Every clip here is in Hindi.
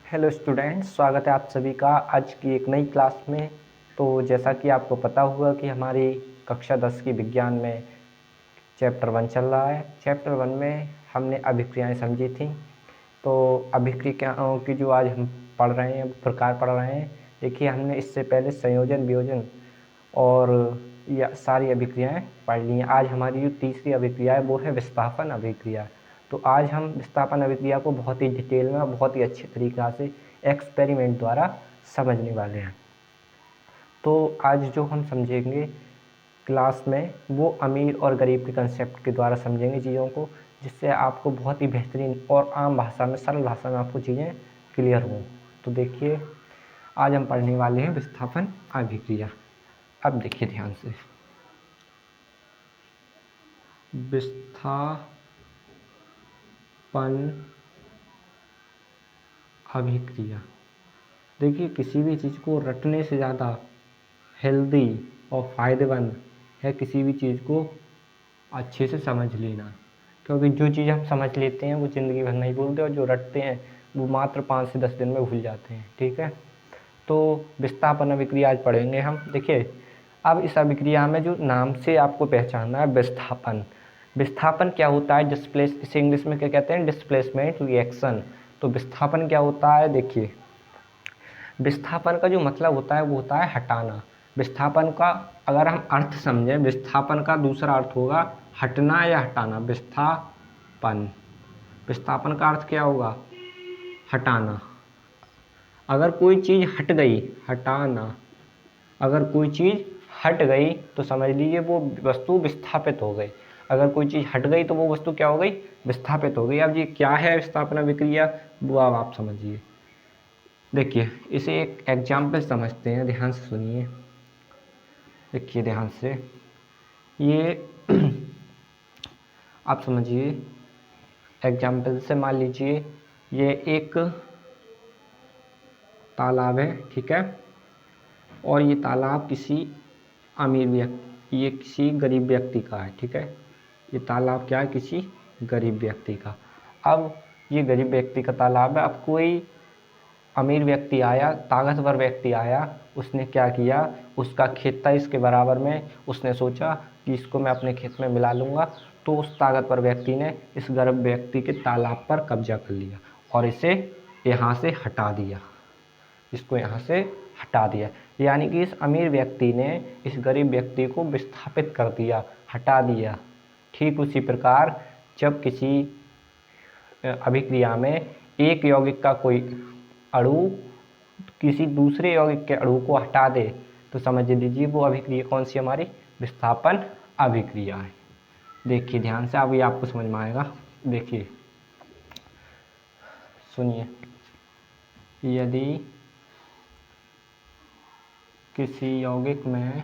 हेलो स्टूडेंट्स, स्वागत है आप सभी का आज की एक नई क्लास में। तो जैसा कि आपको पता होगा कि हमारी कक्षा 10 की विज्ञान में चैप्टर 1 चल रहा है। चैप्टर 1 में हमने अभिक्रियाएं समझी थी। तो अभिक्रियाओं की जो आज हम पढ़ रहे हैं, प्रकार पढ़ रहे हैं। देखिए, हमने इससे पहले संयोजन, वियोजन और या सारी अभिक्रियाएं पढ़ ली हैं। आज हमारी जो तीसरी अभिक्रिया है वो है विस्थापन अभिक्रिया। तो आज हम विस्थापन अभिक्रिया को बहुत ही डिटेल में, बहुत ही अच्छे तरीक़ा से एक्सपेरिमेंट द्वारा समझने वाले हैं। तो आज जो हम समझेंगे क्लास में वो अमीर और गरीब के कंसेप्ट के द्वारा समझेंगे चीज़ों को, जिससे आपको बहुत ही बेहतरीन और आम भाषा में, सरल भाषा में आपको चीज़ें क्लियर हों। तो देखिए, आज हम पढ़ने वाले हैं विस्थापन अभिक्रिया। अब देखिए ध्यान से, विस्थापन अभिक्रिया। देखिए, किसी भी चीज़ को रटने से ज़्यादा हेल्दी और फ़ायदेमंद है किसी भी चीज़ को अच्छे से समझ लेना, क्योंकि जो चीज़ हम समझ लेते हैं वो ज़िंदगी भर नहीं भूलते, और जो रटते हैं वो मात्र 5 से 10 दिन में भूल जाते हैं। ठीक है, तो विस्थापन अभिक्रिया आज पढ़ेंगे हम। देखिए, अब इस अभिक्रिया में जो नाम से आपको पहचानना है, विस्थापन। विस्थापन क्या होता है? इसे इंग्लिश में क्या कहते हैं? Displacement reaction. तो विस्थापन क्या होता है? देखिए, विस्थापन का जो मतलब होता है वो होता है हटाना। विस्थापन का अगर हम अर्थ समझें, विस्थापन का दूसरा अर्थ होगा हटना या हटाना। विस्थापन, विस्थापन का अर्थ क्या होगा? हटाना। अगर कोई चीज़ हट गई, हटाना। अगर कोई चीज़ हट गई तो समझ लीजिए वो वस्तु विस्थापित हो गई। अगर कोई चीज़ हट गई तो वो वस्तु क्या हो गई? विस्थापित हो गई। अब ये क्या है विस्थापन अभिक्रिया, वो अब आप समझिए। देखिए, इसे एक एग्जाम्पल समझते हैं, ध्यान से सुनिए। देखिए ध्यान से, ये आप समझिए। एग्जाम्पल से मान लीजिए ये एक तालाब है, ठीक है, और ये तालाब किसी अमीर व्यक्ति, ये किसी गरीब व्यक्ति का है। ठीक है, ये तालाब क्या है? किसी गरीब व्यक्ति का। अब ये गरीब व्यक्ति का तालाब है। अब कोई अमीर व्यक्ति आया, ताकतवर व्यक्ति आया, उसने क्या किया? उसका खेत था इसके बराबर में, उसने सोचा कि इसको मैं अपने खेत में मिला लूँगा। तो उस ताकतवर व्यक्ति ने इस गरीब व्यक्ति के तालाब पर कब्जा कर लिया और इसे यहाँ से हटा दिया, इसको यहाँ से हटा दिया। यानी कि इस अमीर व्यक्ति ने इस गरीब व्यक्ति को विस्थापित कर दिया, हटा दिया। ठीक उसी प्रकार जब किसी अभिक्रिया में एक यौगिक का कोई अणु किसी दूसरे यौगिक के अणु को हटा दे तो समझ लीजिए वो अभिक्रिया कौन सी हमारी? विस्थापन अभिक्रिया है। देखिए ध्यान से, अब ये आपको समझ में आएगा। देखिए सुनिए, यदि किसी यौगिक में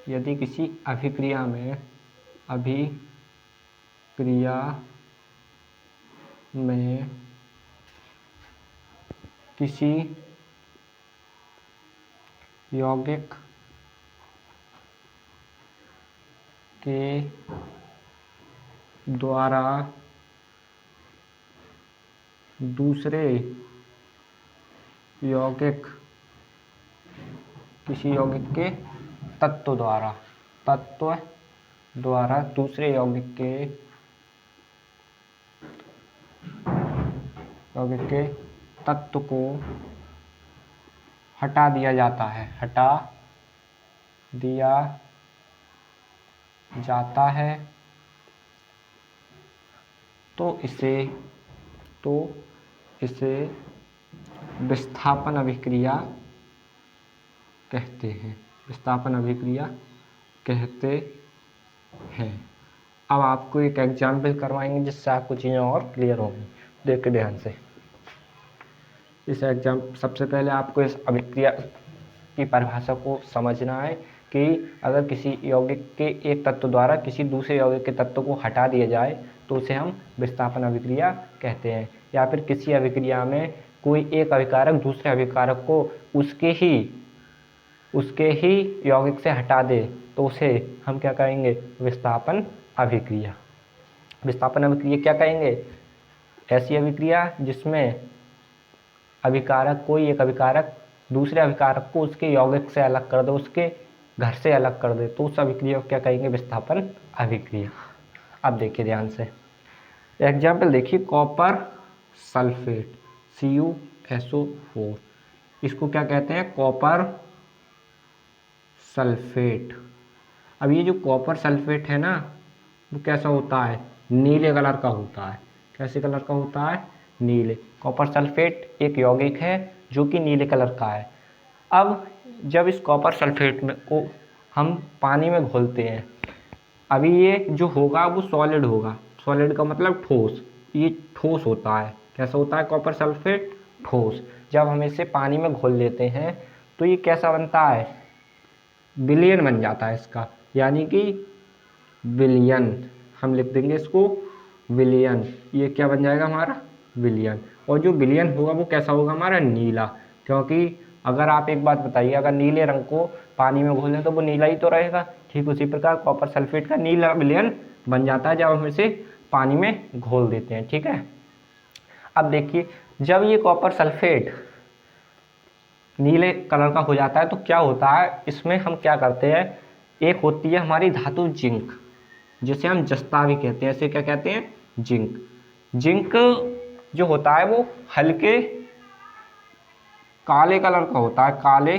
यदि किसी अभिक्रिया में किसी यौगिक के द्वारा दूसरे यौगिक, किसी यौगिक के तत्व द्वारा दूसरे यौगिक के तत्व को हटा दिया जाता है, तो इसे विस्थापन अभिक्रिया कहते हैं। विस्थापन अभिक्रिया कहते हैं। अब आपको एक एग्जाम्पल करवाएंगे जिससे आपको चीज़ें और क्लियर होंगी। देखिए ध्यान से, सबसे पहले आपको इस अभिक्रिया की परिभाषा को समझना है कि अगर किसी यौगिक के एक तत्व द्वारा किसी दूसरे यौगिक के तत्व को हटा दिया जाए तो उसे हम विस्थापन अभिक्रिया कहते हैं। या फिर किसी अभिक्रिया में कोई एक अभिकारक दूसरे अभिकारक को उसके ही उसके ही यौगिक से हटा दे तो उसे हम क्या कहेंगे, विस्थापन अभिक्रिया। विस्थापन अभिक्रिया क्या कहेंगे, ऐसी अभिक्रिया जिसमें अभिकारक, कोई एक अभिकारक दूसरे अभिकारक को उसके यौगिक से अलग कर दे, उसके घर से अलग कर दे, तो उस अभिक्रिया को क्या कहेंगे, विस्थापन अभिक्रिया। अब देखिए ध्यान से एग्जाम्पल देखिए, कॉपर सल्फेट CuSO4, इसको क्या कहते हैं, कॉपर सल्फेट। अब ये जो कॉपर सल्फेट है ना, वो कैसा होता है, नीले कलर का होता है। कैसे कलर का होता है, नीले। कॉपर सल्फेट एक यौगिक है जो कि नीले कलर का है। अब जब इस कॉपर सल्फेट में को हम पानी में घोलते हैं, अभी ये जो होगा वो सॉलिड होगा। सॉलिड का मतलब ठोस, ये ठोस होता है। कैसा होता है कॉपर सल्फेट, ठोस। जब हम इसे पानी में घोल लेते हैं तो ये कैसा बनता है, विलयन बन जाता है इसका, यानी कि विलयन, हम लिख देंगे इसको विलयन। ये क्या बन जाएगा हमारा, विलयन। और जो विलयन होगा वो कैसा होगा हमारा, नीला। क्योंकि अगर आप एक बात बताइए, अगर नीले रंग को पानी में घोल दें तो वो नीला ही तो रहेगा। ठीक उसी प्रकार कॉपर सल्फेट का नीला विलयन बन जाता है जब हम इसे पानी में घोल देते हैं। ठीक है, अब देखिए जब ये कॉपर सल्फेट नीले कलर का हो जाता है तो क्या होता है, इसमें हम क्या करते हैं, एक होती है हमारी धातु जिंक, जिसे हम जस्ता भी कहते हैं। इसे क्या कहते हैं, जिंक। जिंक जो होता है वो हल्के काले कलर का होता है, काले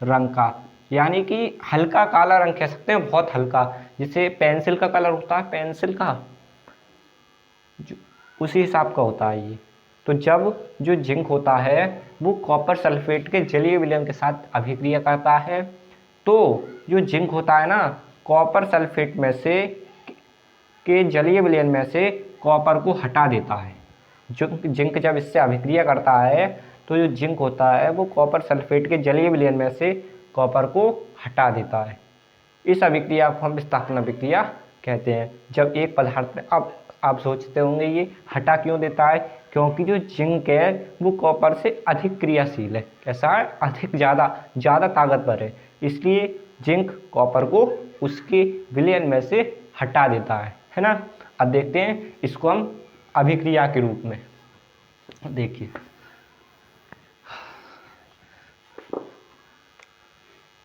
रंग का, यानी कि हल्का काला रंग कह सकते हैं, बहुत हल्का, जिसे पेंसिल का कलर होता है, पेंसिल का उसी हिसाब का होता है ये। तो जब जो जिंक होता है वो कॉपर सल्फेट के जलीय विलयन के साथ अभिक्रिया करता है, तो जो जिंक होता है ना, कॉपर सल्फेट में से के जलीय विलयन में से कॉपर को हटा देता है। जिंक जब इससे अभिक्रिया करता है तो जो जिंक होता है वो कॉपर सल्फेट के जलीय विलयन में से कॉपर को हटा देता है। इस अभिक्रिया को हम विस्थापन अभिक्रिया कहते हैं। जब एक पदार्थ में, अब आप सोचते होंगे ये हटा क्यों देता है, क्योंकि जो जिंक है वो कॉपर से अधिक क्रियाशील है। कैसा है, अधिक, ज़्यादा ताकतवर है, इसलिए जिंक कॉपर को उसके विलयन में से हटा देता है ना। अब देखते हैं इसको हम अभिक्रिया के रूप में।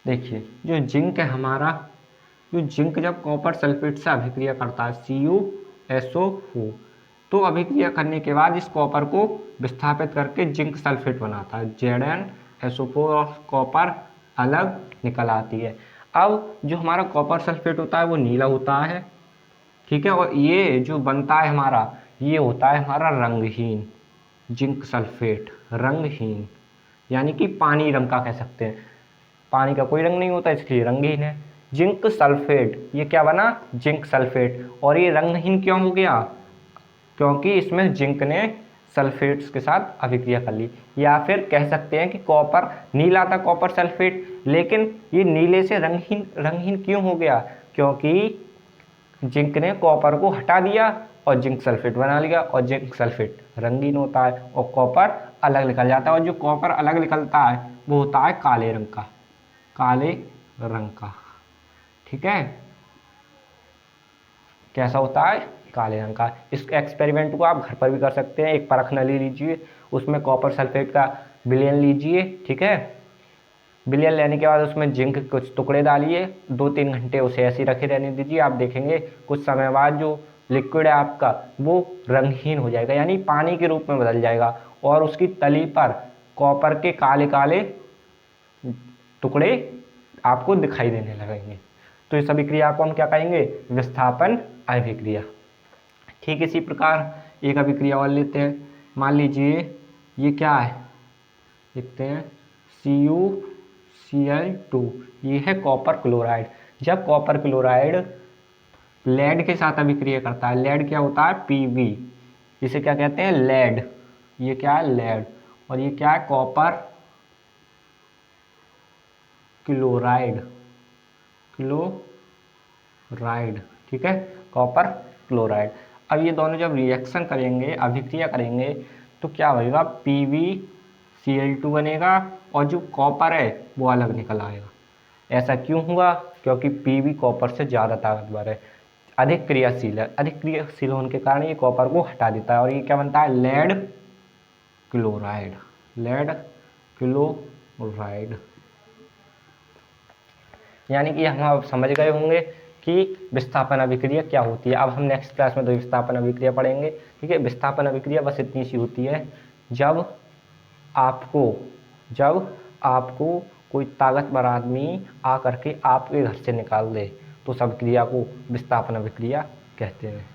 देखिए जो जिंक है हमारा, जो जिंक जब कॉपर सल्फेट से अभिक्रिया करता है CuSO4, तो अभिक्रिया करने के बाद इस कॉपर को विस्थापित करके जिंक सल्फेट बनाता है, ZnSO4, और कॉपर अलग निकल आती है। अब जो हमारा कॉपर सल्फेट होता है वो नीला होता है, ठीक है, और ये जो बनता है हमारा, ये होता है हमारा रंगहीन, जिंक सल्फेट रंगहीन, यानी कि पानी रंग का कह सकते हैं। पानी का कोई रंग नहीं होता इसलिए रंगहीन है। जिंक सल्फेट, ये क्या बना, जिंक सल्फेट। और ये रंगहीन क्यों हो गया, क्योंकि इसमें जिंक ने सल्फेट्स के साथ अभिक्रिया कर ली। या फिर कह सकते हैं कि कॉपर नीला था, कॉपर सल्फेट, लेकिन ये नीले से रंगहीन क्यों हो गया, क्योंकि जिंक ने कॉपर को हटा दिया और जिंक सल्फेट बना लिया। और जिंक सल्फेट रंगीन होता है और कॉपर अलग निकल जाता है। और जो कॉपर अलग निकलता है वो होता है काले रंग का, काले रंग का। ठीक है, कैसा होता है, काले रंग का। इस एक्सपेरिमेंट को आप घर पर भी कर सकते हैं। एक परख नली लीजिए, उसमें कॉपर सल्फेट का विलयन लीजिए, ठीक है। विलयन लेने के बाद उसमें जिंक के कुछ टुकड़े डालिए, 2-3 घंटे उसे ऐसे ही रखे रहने दीजिए। आप देखेंगे कुछ समय बाद जो लिक्विड है आपका वो रंगहीन हो जाएगा, यानी पानी के रूप में बदल जाएगा, और उसकी तली पर कॉपर के काले काले टुकड़े आपको दिखाई देने लगेंगे। तो इस अभिक्रिया को हम क्या कहेंगे, विस्थापन अभिक्रिया। ठीक इसी प्रकार एक अभिक्रिया और लेते हैं। मान लीजिए ये क्या है, लिखते हैं CuCl2, ये है कॉपर क्लोराइड। जब कॉपर क्लोराइड लेड के साथ अभिक्रिया करता है, लेड क्या होता है, Pb, इसे क्या कहते हैं, लेड। ये क्या है, लेड। और ये क्या है, कॉपर क्लोराइड, ठीक है, कॉपर क्लोराइड। अब ये दोनों जब रिएक्शन करेंगे, अभिक्रिया करेंगे, तो क्या होगा, Cl2 बनेगा और जो कॉपर है वो अलग निकल आएगा। ऐसा क्यों हुआ? क्योंकि Pb कॉपर से ज़्यादा ताकतवर है, अधिक क्रियाशील है। अधिक क्रियाशील होने के कारण ये कॉपर को हटा देता है और ये क्या बनता है? Lead chloride. Lead chloride. यानी कि हम अब समझ गए होंगे कि विस्थापन अभिक्रिया क्या होती है। अब हम नेक्स्ट क्लास में तो विस्थापन अभिक्रिया पढ़ेंगे। ठीक है, विस्थापन अभिक्रिया बस इतनी सी होती है, जब आपको कोई ताकतवर आदमी आकर के आपके घर से निकाल दे तो उस अभिक्रिया को विस्थापन अभिक्रिया कहते हैं।